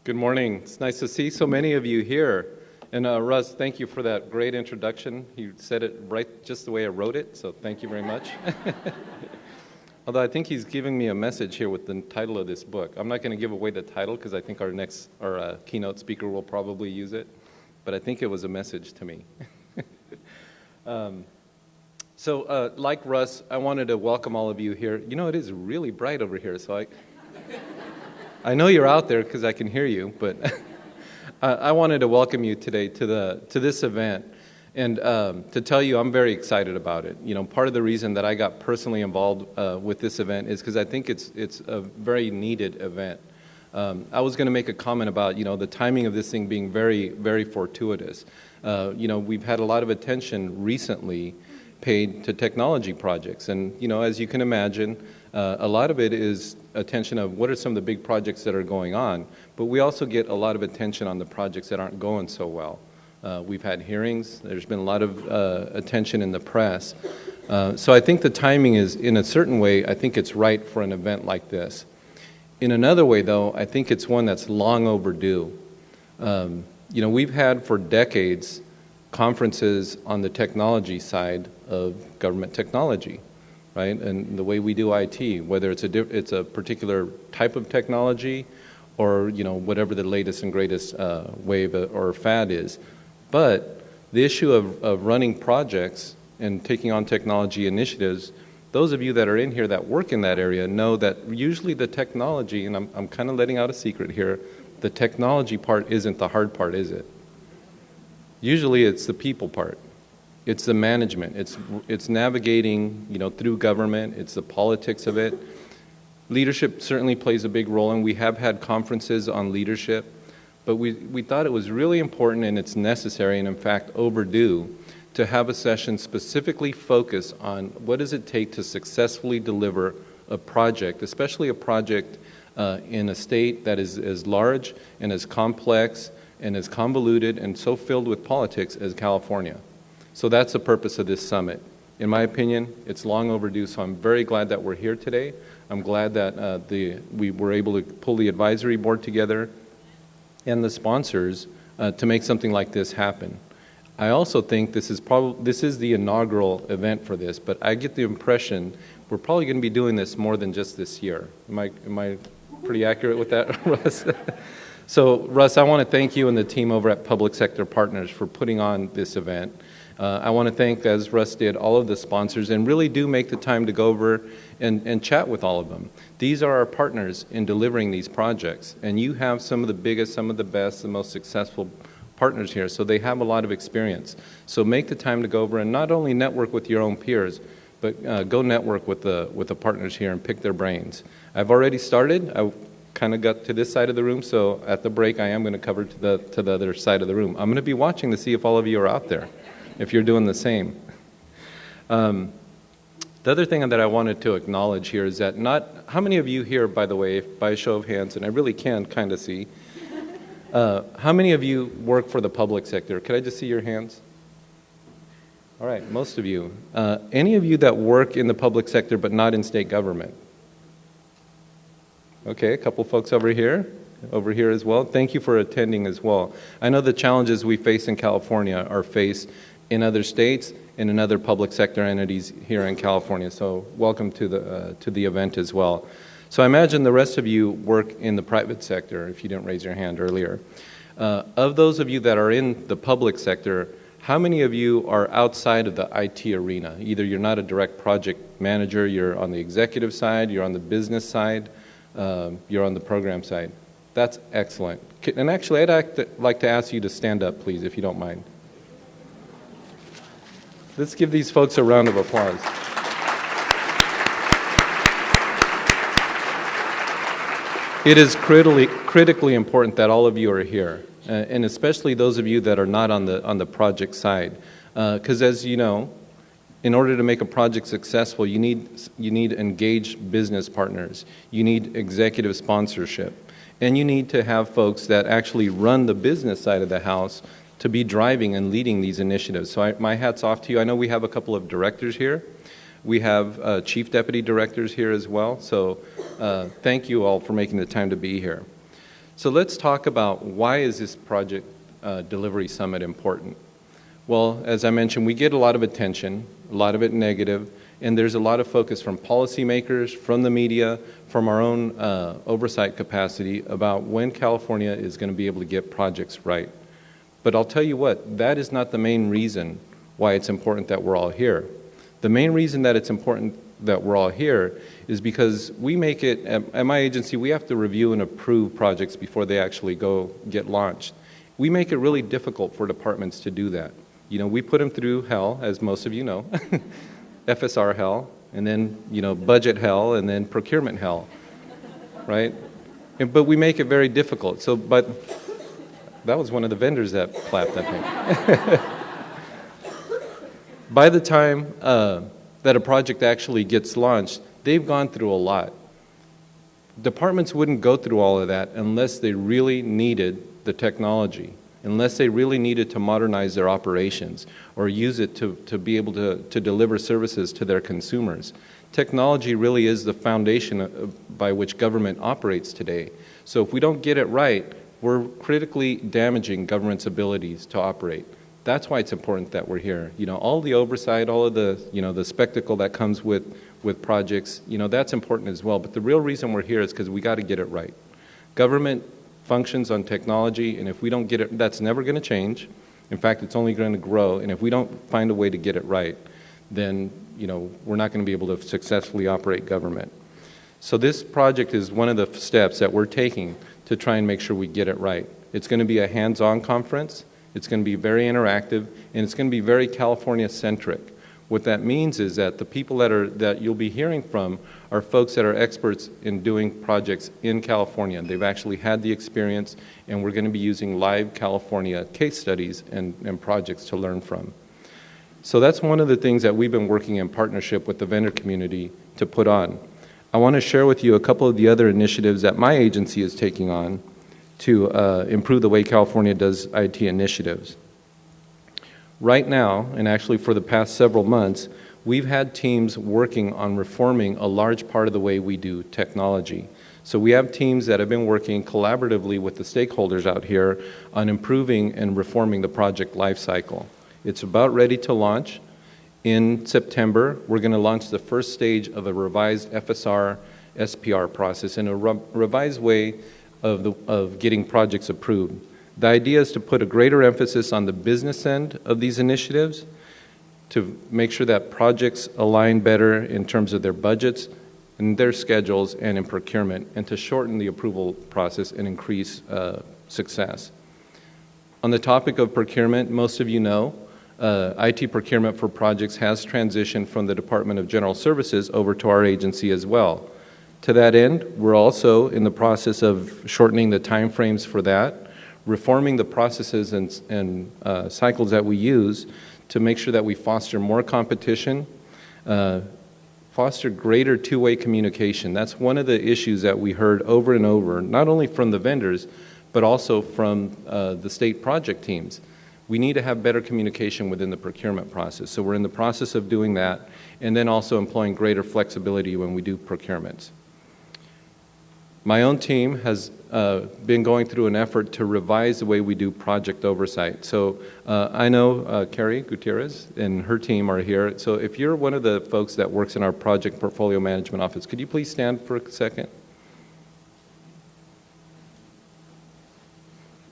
Good morning. It's nice to see so many of you here. And Russ, thank you for that great introduction. You said it right just the way I wrote it, so thank you very much. Although I think he's giving me a message here with the title of this book. I'm not going to give away the title because I think our keynote speaker will probably use it, but I think it was a message to me. Like Russ, I wanted to welcome all of you here. You know, it is really bright over here, so I know you're out there because I can hear you, but I wanted to welcome you today to this event and to tell you I'm very excited about it. You know, part of the reason that I got personally involved with this event is because I think it's a very needed event. I was going to make a comment about, the timing of this thing being very, very fortuitous. We've had a lot of attention recently paid to technology projects, and, as you can imagine, a lot of it is attention of what are some of the big projects that are going on, but we also get a lot of attention on the projects that aren't going so well. We've had hearings. There's been a lot of attention in the press. So I think the timing is, in a certain way, I think it's right for an event like this. In another way, though, I think it's one that's long overdue. We've had for decades conferences on the technology side of government technology, right? And the way we do IT, whether it's a particular type of technology or, whatever the latest and greatest wave or fad is. But the issue of running projects and taking on technology initiatives, those of you that are in here that work in that area know that usually the technology, and I'm kind of letting out a secret here, the technology part isn't the hard part, is it? Usually it's the people part. It's the management. It's navigating, through government. It's the politics of it. Leadership certainly plays a big role, and we have had conferences on leadership. But we thought it was really important, and it's necessary, and in fact overdue, to have a session specifically focused on what does it take to successfully deliver a project, especially a project in a state that is as large and as complex and as convoluted and so filled with politics as California. So that's the purpose of this summit. In my opinion, it's long overdue, so I'm very glad that we're here today. I'm glad that we were able to pull the advisory board together and the sponsors to make something like this happen. I also think this is the inaugural event for this, but I get the impression we're probably going to be doing this more than just this year. Am I pretty accurate with that, Russ? So, Russ, I want to thank you and the team over at Public Sector Partners for putting on this event. I want to thank, as Russ did, all of the sponsors, and really do make the time to go over and chat with all of them. These are our partners in delivering these projects, and you have some of the biggest, some of the best, the most successful partners here, so they have a lot of experience. So make the time to go over and not only network with your own peers, but go network with the partners here and pick their brains. I've already started. I kind of got to this side of the room, so at the break I am going to cover to the other side of the room. I'm going to be watching to see if all of you are out there, if you're doing the same. The other thing that I wanted to acknowledge here is that how many of you here, by the way, by a show of hands, and I really can kind of see, how many of you work for the public sector? Could I just see your hands? All right, most of you. Any of you that work in the public sector but not in state government? Okay, a couple folks over here as well. Thank you for attending as well. I know the challenges we face in California are faced in other states and in other public sector entities here in California, so welcome to the event as well. So I imagine the rest of you work in the private sector, if you didn't raise your hand earlier. Of those of you that are in the public sector, how many of you are outside of the IT arena? Either you're not a direct project manager, you're on the executive side, you're on the business side, you're on the program side. That's excellent. And actually, I'd like to ask you to stand up, please, if you don't mind. Let's give these folks a round of applause. It is critically important that all of you are here, and especially those of you that are not on the project side, because as you know, in order to make a project successful, you need engaged business partners, you need executive sponsorship, and you need to have folks that actually run the business side of the house to be driving and leading these initiatives. So my hat's off to you. I know we have a couple of directors here. We have chief deputy directors here as well. So thank you all for making the time to be here. So let's talk about why is this project delivery summit important? Well, as I mentioned, we get a lot of attention, a lot of it negative, and there's a lot of focus from policymakers, from the media, from our own oversight capacity about when California is going to be able to get projects right. But I'll tell you what, that is not the main reason why it's important that we're all here. The main reason that it's important that we're all here is because we make it, at my agency, we have to review and approve projects before they actually go get launched. We make it really difficult for departments to do that. You know, we put them through hell, as most of you know, FSR hell, and then, you know, budget hell, and then procurement hell, right? But we make it very difficult. So, but that was one of the vendors that clapped, I think. By the time that a project actually gets launched, they've gone through a lot. Departments wouldn't go through all of that unless they really needed the technology, unless they really needed to modernize their operations or use it to be able to deliver services to their consumers. Technology really is the foundation by which government operates today. So if we don't get it right, we're critically damaging government's abilities to operate. That's why it's important that we're here. You know, all the oversight, all of the, you know, the spectacle that comes with projects, you know, that's important as well. But the real reason we're here is because we got to get it right. Government functions on technology, and if we don't get it, that's never going to change. In fact, it's only going to grow. And if we don't find a way to get it right, then, you know, we're not going to be able to successfully operate government. So this project is one of the steps that we're taking to try and make sure we get it right. It's going to be a hands-on conference. It's going to be very interactive, and it's going to be very California-centric. What that means is that the people that you'll be hearing from are folks that are experts in doing projects in California. They've actually had the experience, and we're going to be using live California case studies and projects to learn from. So that's one of the things that we've been working in partnership with the vendor community to put on. I want to share with you a couple of the other initiatives that my agency is taking on to improve the way California does IT initiatives. Right now, and actually for the past several months, we've had teams working on reforming a large part of the way we do technology. So we have teams that have been working collaboratively with the stakeholders out here on improving and reforming the project lifecycle. It's about ready to launch. In September, we're going to launch the first stage of a revised FSR SPR process in a revised way of getting projects approved. The idea is to put a greater emphasis on the business end of these initiatives, to make sure that projects align better in terms of their budgets and their schedules and in procurement, and to shorten the approval process and increase success. On the topic of procurement, most of you know, IT procurement for projects has transitioned from the Department of General Services over to our agency as well. To that end, we're also in the process of shortening the timeframes for that, reforming the processes and cycles that we use to make sure that we foster more competition, foster greater two-way communication. That's one of the issues that we heard over and over, not only from the vendors, but also from the state project teams. We need to have better communication within the procurement process. So we're in the process of doing that, and then also employing greater flexibility when we do procurements. My own team has been going through an effort to revise the way we do project oversight. So I know Carrie Gutierrez and her team are here. So if you're one of the folks that works in our project portfolio management office, could you please stand for a second?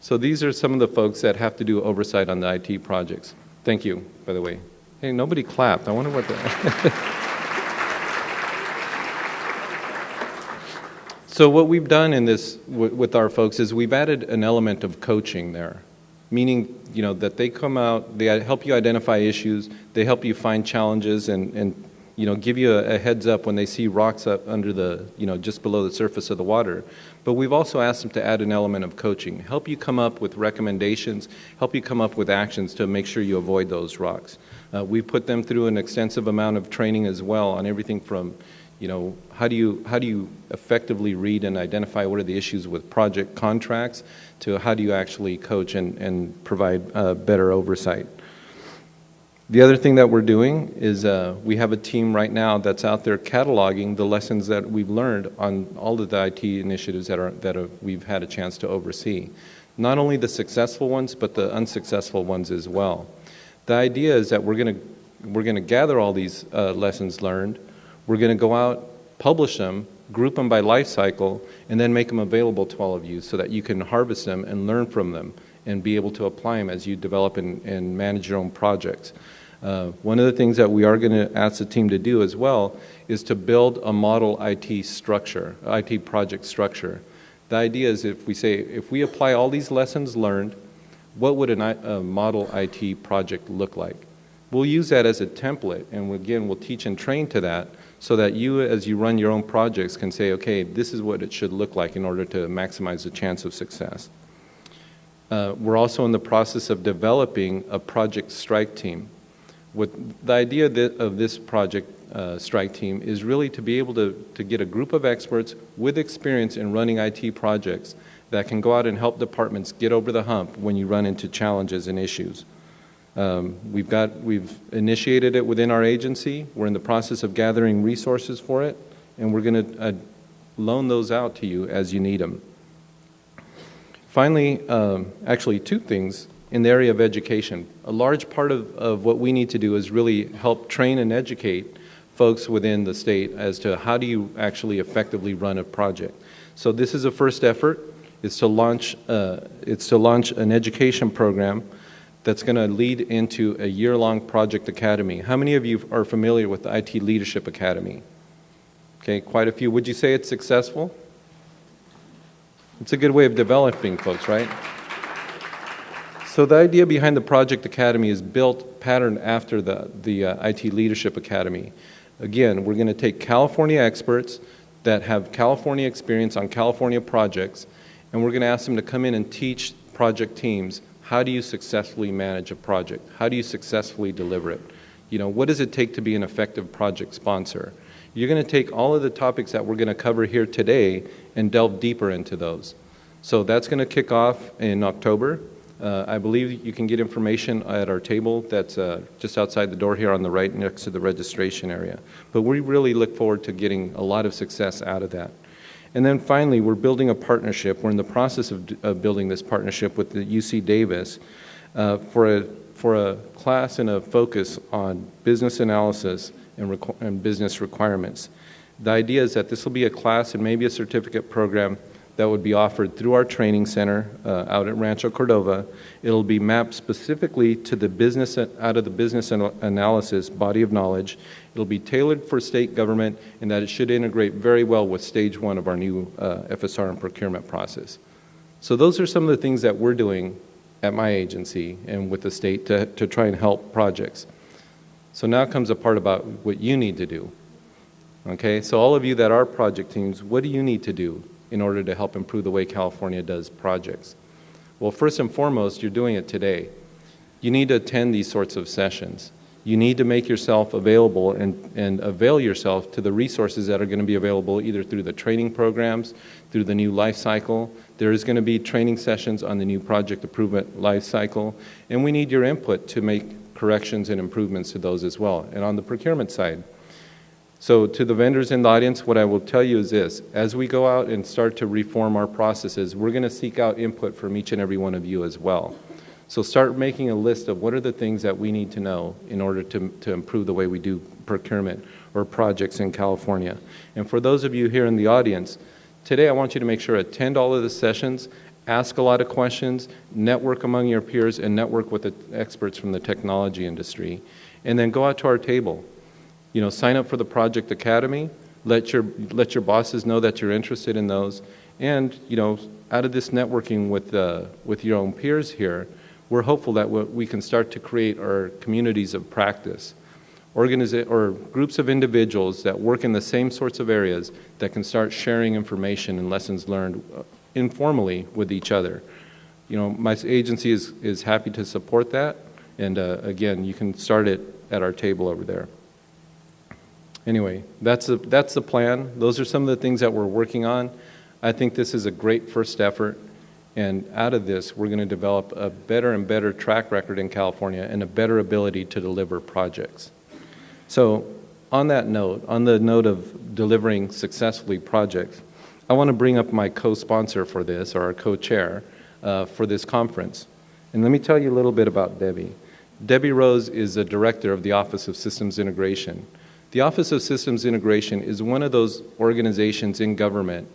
So these are some of the folks that have to do oversight on the IT projects. Thank you, by the way. Hey, nobody clapped. I wonder what the... So what we've done in this with our folks is we've added an element of coaching there, meaning, you know, that they come out, they help you identify issues, they help you find challenges, and you know, give you a heads up when they see rocks up under the, you know, just below the surface of the water. But we've also asked them to add an element of coaching, help you come up with recommendations, help you come up with actions to make sure you avoid those rocks. We've put them through an extensive amount of training as well on everything from, you know, how do you effectively read and identify what are the issues with project contracts, to how do you actually coach and provide better oversight. The other thing that we're doing is we have a team right now that's out there cataloging the lessons that we've learned on all of the IT initiatives that we've had a chance to oversee. Not only the successful ones, but the unsuccessful ones as well. The idea is that we're going to gather all these lessons learned. We're going to go out, publish them, group them by life cycle, and then make them available to all of you so that you can harvest them and learn from them and be able to apply them as you develop and manage your own projects. One of the things that we are going to ask the team to do as well is to build a model IT structure, IT project structure. The idea is if we apply all these lessons learned, what would a model IT project look like? We'll use that as a template, and again, we'll teach and train to that so that you, as you run your own projects, can say, okay, this is what it should look like in order to maximize the chance of success. We're also in the process of developing a project strike team. The idea of this project strike team is really to be able to get a group of experts with experience in running IT projects that can go out and help departments get over the hump when you run into challenges and issues. We've initiated it within our agency. We're in the process of gathering resources for it, and we're going to loan those out to you as you need them. Finally, actually two things in the area of education. A large part of what we need to do is really help train and educate folks within the state as to how do you actually effectively run a project. So this is a first effort. It's to launch an education program that's going to lead into a year-long project academy. How many of you are familiar with the IT Leadership Academy? Okay, quite a few. Would you say it's successful? It's a good way of developing folks, right? So the idea behind the Project Academy is patterned after the IT Leadership Academy. Again, we're going to take California experts that have California experience on California projects, and we're going to ask them to come in and teach project teams, how do you successfully manage a project? How do you successfully deliver it? You know, what does it take to be an effective project sponsor? You're going to take all of the topics that we're going to cover here today and delve deeper into those. So that's going to kick off in October. I believe you can get information at our table that's just outside the door here on the right next to the registration area. But we really look forward to getting a lot of success out of that. And then finally, we're building a partnership. We're in the process of building this partnership with the UC Davis for a class and a focus on business analysis and business requirements. The idea is that this will be a class and maybe a certificate program that would be offered through our training center out at Rancho Cordova. It'll be mapped specifically to the business analysis body of knowledge. It'll be tailored for state government, and that it should integrate very well with stage 1 of our new FSR and procurement process. So those are some of the things that we're doing at my agency and with the state to try and help projects. So now comes a part about what you need to do. Okay, so all of you that are project teams, what do you need to do in order to help improve the way California does projects? Well, first and foremost, you're doing it today. You need to attend these sorts of sessions. You need to make yourself available and avail yourself to the resources that are going to be available either through the training programs, through the new life cycle. There is going to be training sessions on the new project improvement life cycle, and we need your input to make corrections and improvements to those as well. And on the procurement side, so to the vendors in the audience, what I will tell you is this. As we go out and start to reform our processes, we're going to seek out input from each and every one of you as well. So start making a list of what are the things that we need to know in order to improve the way we do procurement or projects in California. And for those of you here in the audience, today I want you to make sure attend all of the sessions, ask a lot of questions, network among your peers, and network with the experts from the technology industry. And then go out to our table. You know, sign up for the Project Academy, let your bosses know that you're interested in those, and, you know, out of this networking with your own peers here, we're hopeful that we can start to create our communities of practice, or groups of individuals that work in the same sorts of areas that can start sharing information and lessons learned informally with each other. You know, my agency is happy to support that, and again, you can start it at our table over there. Anyway, that's the plan. Those are some of the things that we're working on. I think this is a great first effort, And out of this, we're going to develop a better and better track record in California and a better ability to deliver projects. So on that note, on the note of delivering successfully projects, I want to bring up my co-sponsor for this, or our co-chair for this conference. And let me tell you a little bit about Debbie. Debbie Rose is the director of the Office of Systems Integration. The Office of Systems Integration is one of those organizations in government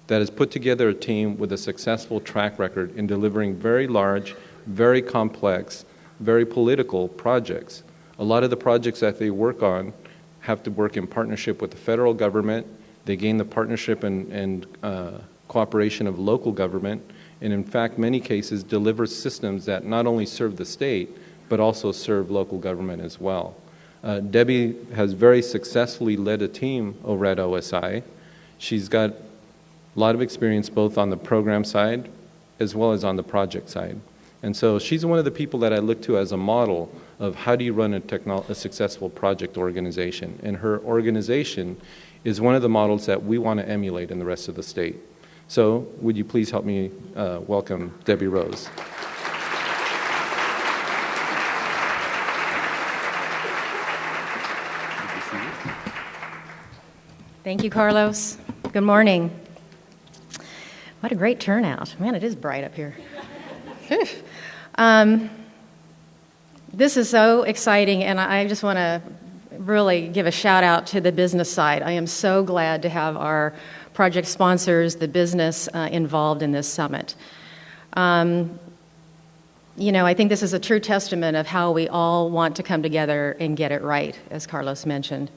that has put together a team with a successful track record in delivering very large, very complex, very political projects. A lot of the projects that they work on have to work in partnership with the federal government. They gain the partnership and cooperation of local government, and in fact, many cases, deliver systems that not only serve the state, but also serve local government as well. Debbie has very successfully led a team over at OSI. She's got a lot of experience both on the program side as well as on the project side. And so she's one of the people that I look to as a model of how do you run a successful project organization. And her organization is one of the models that we want to emulate in the rest of the state. So would you please help me welcome Debbie Rose. Thank you, Carlos. Good morning. What a great turnout. Man, it is bright up here. This is so exciting, and I just want to really give a shout out to the business side. I am so glad to have our project sponsors, the business, involved in this summit. You know, I think this is a true testament of how we all want to come together and get it right, as Carlos mentioned.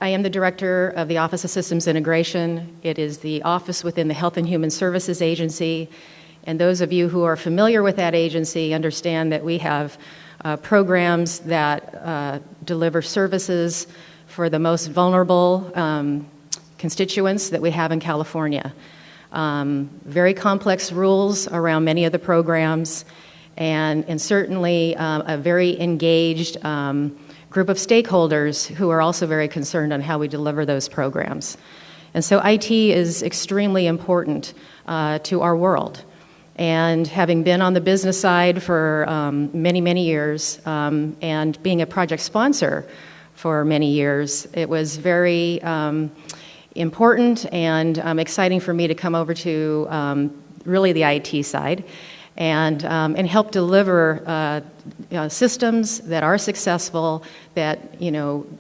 I am the director of the Office of Systems Integration. It is the office within the Health and Human Services Agency. And those of you who are familiar with that agency understand that we have programs that deliver services for the most vulnerable constituents that we have in California. Very complex rules around many of the programs, and certainly a very engaged group of stakeholders who are also very concerned on how we deliver those programs. And so IT is extremely important to our world. And having been on the business side for many, many years and being a project sponsor for many years, it was very important and exciting for me to come over to really the IT side and help deliver systems that are successful, that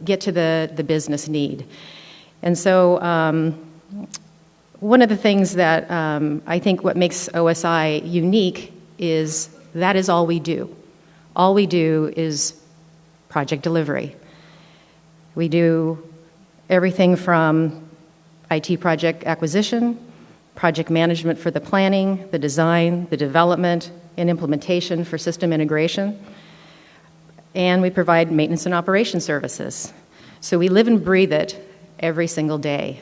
get to the business need. And so one of the things that I think what makes OSI unique is that is all we do. All we do is project delivery. We do everything from IT project acquisition, project management for the planning, the design, the development, and implementation for system integration. And we provide maintenance and operation services. So we live and breathe it every single day.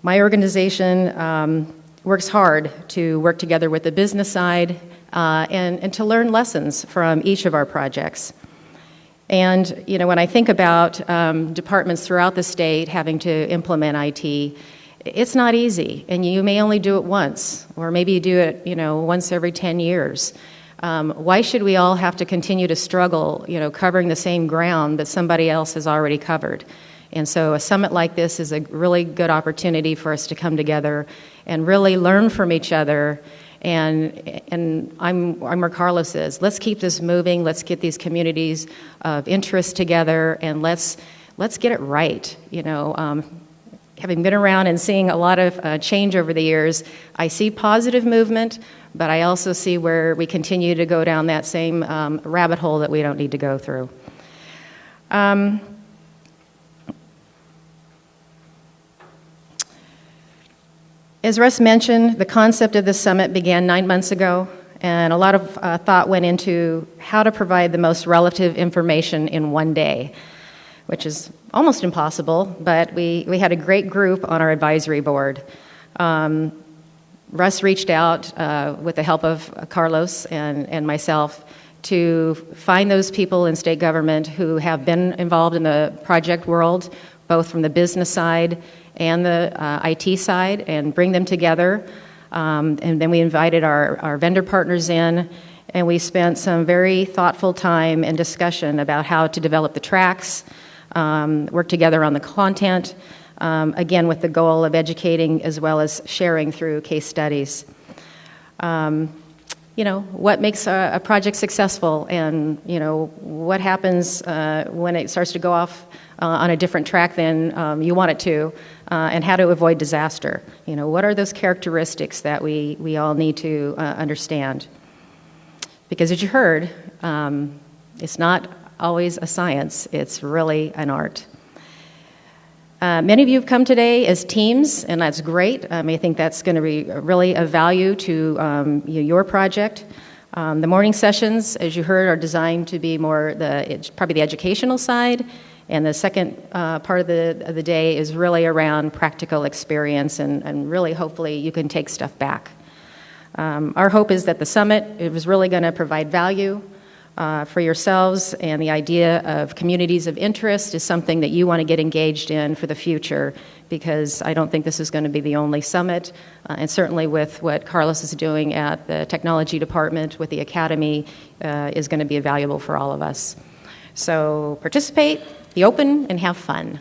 My organization works hard to work together with the business side and to learn lessons from each of our projects. And when I think about departments throughout the state having to implement IT, it's not easy, and you may only do it once, or maybe you do it, once every 10 years. Why should we all have to continue to struggle, covering the same ground that somebody else has already covered? And so a summit like this is a really good opportunity for us to come together and really learn from each other. And I'm where Carlos is. Let's keep this moving. Let's get these communities of interest together, and let's get it right. Having been around and seeing a lot of change over the years, I see positive movement, but I also see where we continue to go down that same rabbit hole that we don't need to go through. As Russ mentioned, the concept of this summit began 9 months ago, and a lot of thought went into how to provide the most relative information in one day, which is almost impossible, but we had a great group on our advisory board. Russ reached out with the help of Carlos and myself to find those people in state government who have been involved in the project world, both from the business side and the IT side and bring them together. And then we invited our vendor partners in, and we spent some very thoughtful time and discussion about how to develop the tracks, work together on the content, again with the goal of educating as well as sharing through case studies. What makes a project successful, and what happens when it starts to go off on a different track than you want it to, and how to avoid disaster. What are those characteristics that we all need to understand? Because as you heard, it's not always a science, it's really an art. Many of you have come today as teams, and that's great. I think that's going to be really of value to your project. The morning sessions, as you heard, are designed to be more probably the educational side, and the second part of the day is really around practical experience, and really hopefully you can take stuff back. Our hope is that the summit is really going to provide value for yourselves, and the idea of communities of interest is something that you want to get engaged in for the future, because I don't think this is going to be the only summit, and certainly with what Carlos is doing at the technology department with the academy is going to be valuable for all of us. So participate, be open, and have fun.